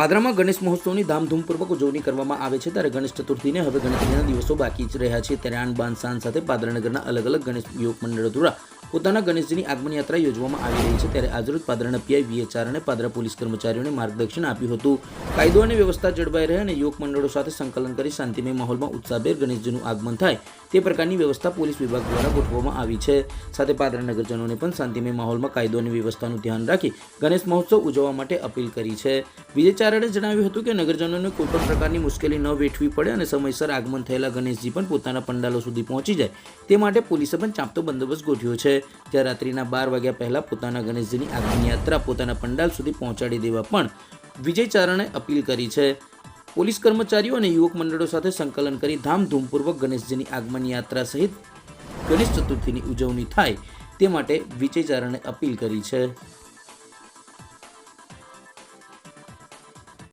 પાદરામાં ગણેશ મહોત્સવની ધામધૂમપૂર્વક ઉજવણી કરવામાં આવે છે ત્યારે ગણેશ ચતુર્થીને હવે ગણતરીના દિવસો બાકી જ રહ્યા છે ત્યારે આન બાન શાન સાથે પાદરા નગરના અલગ અલગ ગણેશ યુવક મંડળો દ્વારા પોતાના ગણેશજીની આગમન યાત્રા યોજવામાં આવી રહી છે ત્યારે આજરોજ પાદરાના પીઆઈ વી.એચ.આર અને પાદરા પોલીસ કર્મચારીઓને માર્ગદર્શન આપ્યું હતું. કાયદો અને વ્યવસ્થા જળવાઈ રહે અને યુવક મંડળો સાથે સંકલન કરી શાંતિમય માહોલમાં ઉત્સાહભેર ગણેશજીનું આગમન થાય તે પ્રકારની વ્યવસ્થા પોલીસ વિભાગ દ્વારા ગોઠવવામાં આવી છે. સાથે પાદરા નગરજનોને પણ શાંતિમય માહોલમાં કાયદો અને વ્યવસ્થાનું ધ્યાન રાખી ગણેશ મહોત્સવ ઉજવવા માટે અપીલ કરી છે. વી.એચ.આરએ જણાવ્યું હતું કે નગરજનોને કોઈપણ પ્રકારની મુશ્કેલી ન વેઠવી પડે અને સમયસર આગમન થયેલા ગણેશજી પણ પોતાના પંડાલો સુધી પહોંચી જાય તે માટે પોલીસે પણ ચાંપતો બંદોબસ્ત ગોઠવ્યો છે. ત્યાં રાત્રિના 12 વાગ્યા પહેલા પોતાના ગણેશજીની આગમન યાત્રા પોતાના પંડાલ સુધી પહોંચાડી દેવા પણ વી.એચ.આરએ અપીલ કરી છે. પોલીસ કર્મચારીઓ અને યુવક મંડળો સાથે સંકલન કરી ધામધૂમપૂર્વક ગણેશજીની આગમન યાત્રા સહિત ગણેશ ચતુર્થીની ઉજવણી થાય તે માટે વી.એચ.આરએ અપીલ કરી છે.